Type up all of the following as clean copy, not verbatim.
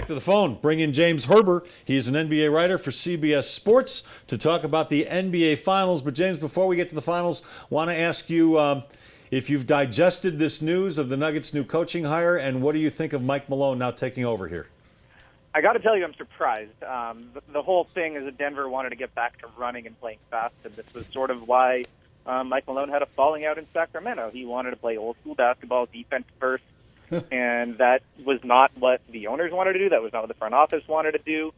back to the phone. Bring in James Herbert. He's an NBA writer for CBS Sports to talk about the NBA Finals. But James, before we get to the Finals, want to ask you if you've digested this news of the Nuggets' new coaching hire, and what do you think of Mike Malone now taking over here? I got to tell you, I'm surprised. The whole thing is that Denver wanted to get back to running and playing fast, and this was sort of why Mike Malone had a falling out in Sacramento. He wanted to play old-school basketball, defense first, and that was not what the owners wanted to do. That was not what the front office wanted to do.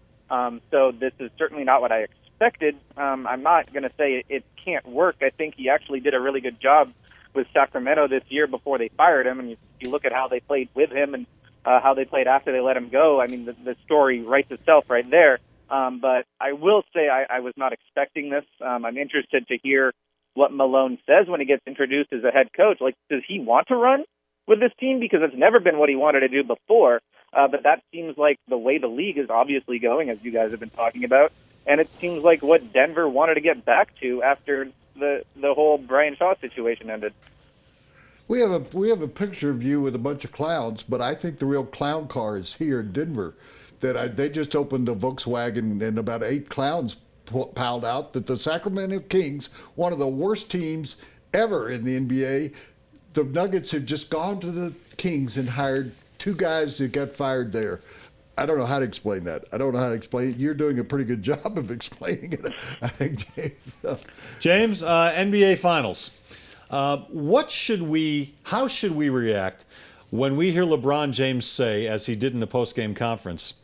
So this is certainly not what I expected. I'm not going to say it can't work. I think he actually did a really good job with Sacramento this year before they fired him, and you look at how they played with him and how they played after they let him go. I mean, the story writes itself right there. But I will say I was not expecting this. I'm interested to hear what Malone says when he gets introduced as a head coach. Like, does he want to run with this team? Because it's never been what he wanted to do before. But that seems like the way the league is obviously going, as you guys have been talking about. And it seems like what Denver wanted to get back to after the whole Brian Shaw situation ended. We have a picture of you with a bunch of clowns, but I think the real clown car is here in Denver. They just opened a Volkswagen and about 8 clowns piled out. That the Sacramento Kings, one of the worst teams ever in the NBA, the Nuggets have just gone to the Kings and hired 2 guys that got fired there. I don't know how to explain that. I don't know how to explain it. You're doing a pretty good job of explaining it, I think, James. James, NBA Finals. How should we react when we hear LeBron James say, as he did in the post-game conference,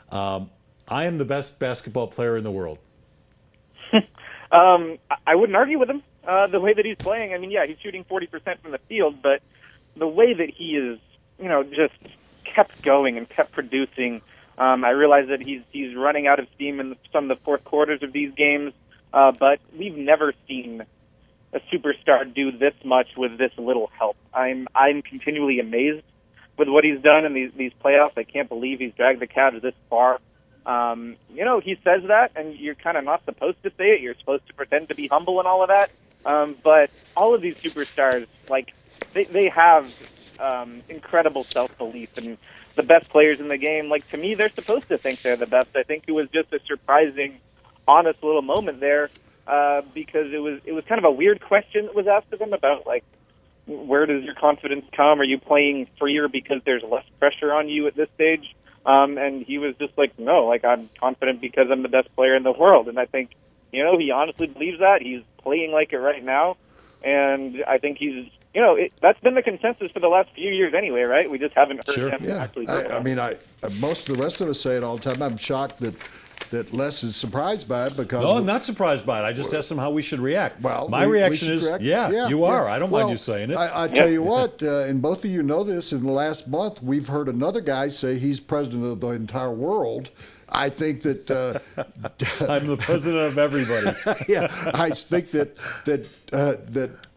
I am the best basketball player in the world? I wouldn't argue with him. The way that he's playing, I mean, yeah, he's shooting 40% from the field, but the way that he is, just kept going and kept producing, I realize that he's running out of steam in some of the fourth quarters of these games, but we've never seen a superstar do this much with this little help. I'm continually amazed with what he's done in these playoffs. I can't believe he's dragged the Cavs this far. He says that, and you're kind of not supposed to say it. You're supposed to pretend to be humble and all of that. But all of these superstars, like, they have incredible self-belief, and the best players in the game, like, to me, they're supposed to think they're the best. I think it was just a surprising, honest little moment there, because it was kind of a weird question that was asked of him about, like, where does your confidence come? Are you playing freer because there's less pressure on you at this stage? And he was just like, no, like, I'm confident because I'm the best player in the world. And I think, he honestly believes that. He's playing like it right now. And I think he's, that's been the consensus for the last few years anyway, right? We just haven't heard him actually do it. I mean, most of the rest of us say it all the time. I'm shocked that Les is surprised by it because... No, I'm not surprised by it. I just asked him how we should react. Well, my reaction is, react. You are. I don't mind you saying it. I tell you what, and both of you know this, in the last month, we've heard another guy say he's president of the entire world. I think that... I'm the president of everybody. Yeah, I think that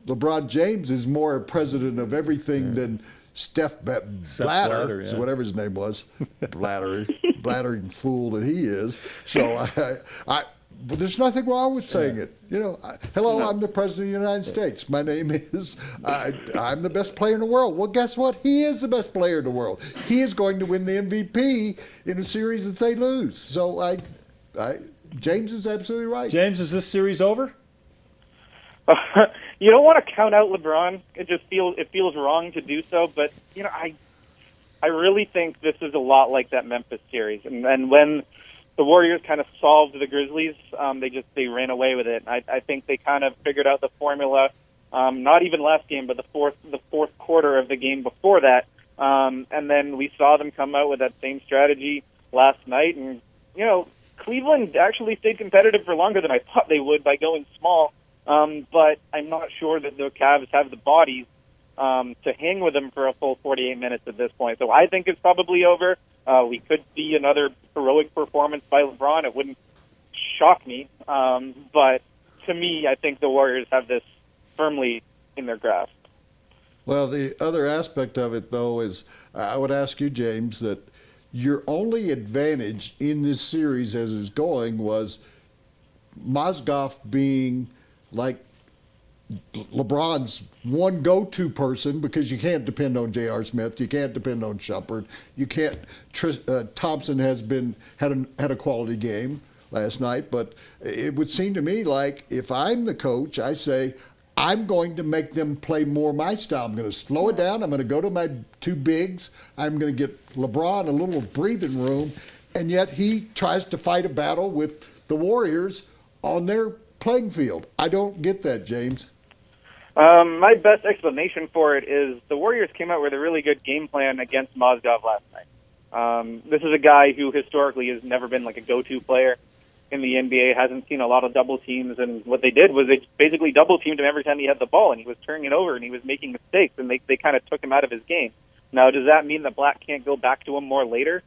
LeBron James is more a president of everything than Steph Blatter, whatever his name was, blattering fool that he is. So but there's nothing wrong with saying it. Hello, I'm the president of the United States. My name is, I'm the best player in the world. Well, guess what? He is the best player in the world. He is going to win the MVP in a series that they lose. So James is absolutely right. James, is this series over? You don't want to count out LeBron. It feels wrong to do so. But I really think this is a lot like that Memphis series. And when the Warriors kind of solved the Grizzlies, they ran away with it. I think they kind of figured out the formula. Not even last game, but the fourth quarter of the game before that. And then we saw them come out with that same strategy last night. And Cleveland actually stayed competitive for longer than I thought they would by going small. But I'm not sure that the Cavs have the bodies to hang with them for a full 48 minutes at this point. So I think it's probably over. We could see another heroic performance by LeBron. It wouldn't shock me. But to me, I think the Warriors have this firmly in their grasp. Well, the other aspect of it, though, is I would ask you, James, that your only advantage in this series as it's going was Mozgov being like LeBron's one go-to person because you can't depend on J.R. Smith, you can't depend on Shumpert, you can't. Thompson had a quality game last night, but it would seem to me like if I'm the coach, I say I'm going to make them play more my style. I'm going to slow it down. I'm going to go to my two bigs. I'm going to get LeBron a little breathing room, and yet he tries to fight a battle with the Warriors on their playing field. I don't get that, James. My best explanation for it is the Warriors came out with a really good game plan against Mozgov last night. This is a guy who historically has never been like a go-to player in the NBA, hasn't seen a lot of double teams, and what they did was they basically double teamed him every time he had the ball, and he was turning it over, and he was making mistakes, and they kind of took him out of his game. Now, does that mean that Black can't go back to him more later?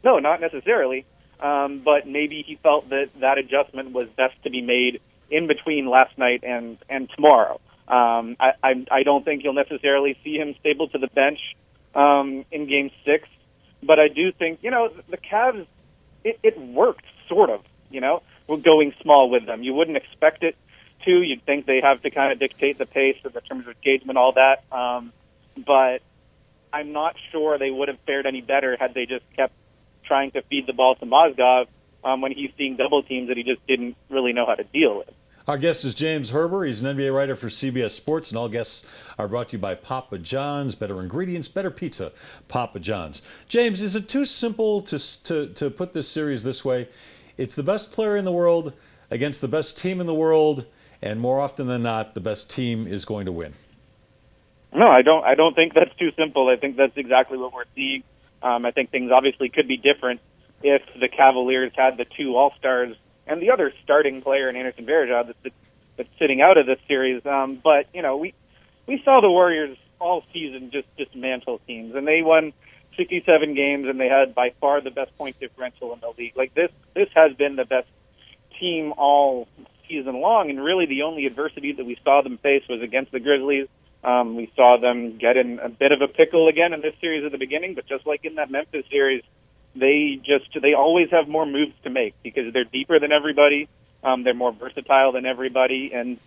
No, not necessarily, but maybe he felt that adjustment was best to be made in between last night and tomorrow. I don't think you'll necessarily see him stable to the bench in Game 6, but I do think, the Cavs, it worked, sort of, we're going small with them. You wouldn't expect it to. You'd think they have to kind of dictate the pace in terms of engagement, all that, but I'm not sure they would have fared any better had they just kept trying to feed the ball to Mozgov when he's seeing double teams that he just didn't really know how to deal with. Our guest is James Herbert. He's an NBA writer for CBS Sports, and all guests are brought to you by Papa John's. Better ingredients, better pizza, Papa John's. James, is it too simple to put this series this way? It's the best player in the world against the best team in the world, and more often than not, the best team is going to win. No, I don't think that's too simple. I think that's exactly what we're seeing. I think things obviously could be different if the Cavaliers had the two All-Stars and the other starting player in Anderson Varejao that's sitting out of this series. But, we saw the Warriors all season just dismantle teams, and they won 67 games, and they had by far the best point differential in the league. Like, this has been the best team all season long, and really the only adversity that we saw them face was against the Grizzlies. We saw them get in a bit of a pickle again in this series at the beginning, but just like in that Memphis series, they always have more moves to make because they're deeper than everybody. They're more versatile than everybody, and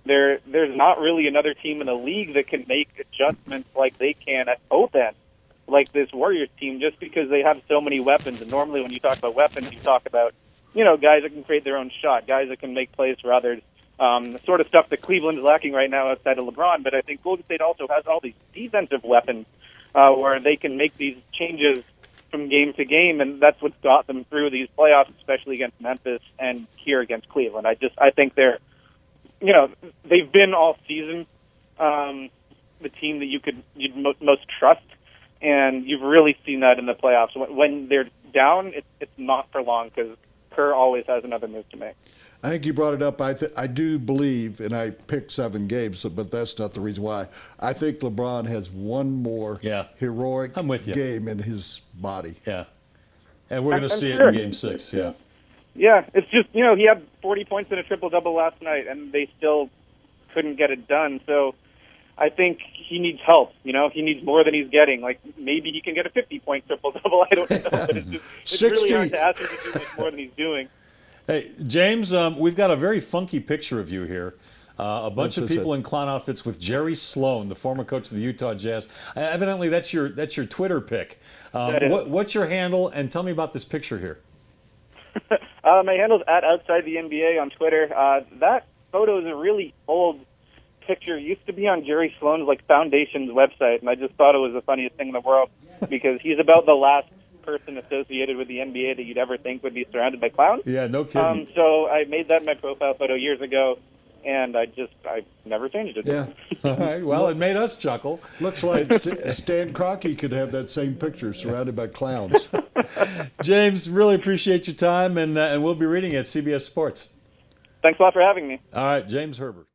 there's not really another team in the league that can make adjustments like they can at both ends, like this Warriors team, just because they have so many weapons. And normally when you talk about weapons, you talk about, guys that can create their own shot, guys that can make plays for others, the sort of stuff that Cleveland's lacking right now outside of LeBron. But I think Golden State also has all these defensive weapons where they can make these changes from game to game, and that's what's got them through these playoffs, especially against Memphis and here against Cleveland. I think they're, they've been all season the team that you'd most trust, and you've really seen that in the playoffs. When they're down, it's not for long because Kerr always has another move to make. I think you brought it up. I do believe, and I picked 7 games, but that's not the reason why. I think LeBron has one more heroic game in his body. Yeah. And we're going to see it in Game 6, yeah. Yeah, it's just, he had 40 points in a triple-double last night, and they still couldn't get it done. So I think he needs help. He needs more than he's getting. Like, maybe he can get a 50-point triple-double. I don't know. But it's really hard to ask him to do much more than he's doing. Hey, James, we've got a very funky picture of you here. A bunch of people in clown outfits with Jerry Sloan, the former coach of the Utah Jazz. Evidently, that's your Twitter pic. What's your handle? And tell me about this picture here. My handle's @outside the NBA on Twitter. That photo is a really old picture. It used to be on Jerry Sloan's Foundation's website, and I just thought it was the funniest thing in the world because he's about the last person associated with the NBA that you'd ever think would be surrounded by clowns. Yeah, no kidding. So I made that my profile photo years ago, and I never changed it. Yeah. All right. Well, it made us chuckle. Looks like Stan Kroenke could have that same picture surrounded by clowns. James, really appreciate your time, and we'll be reading it at CBS Sports. Thanks a lot for having me. All right, James Herbert.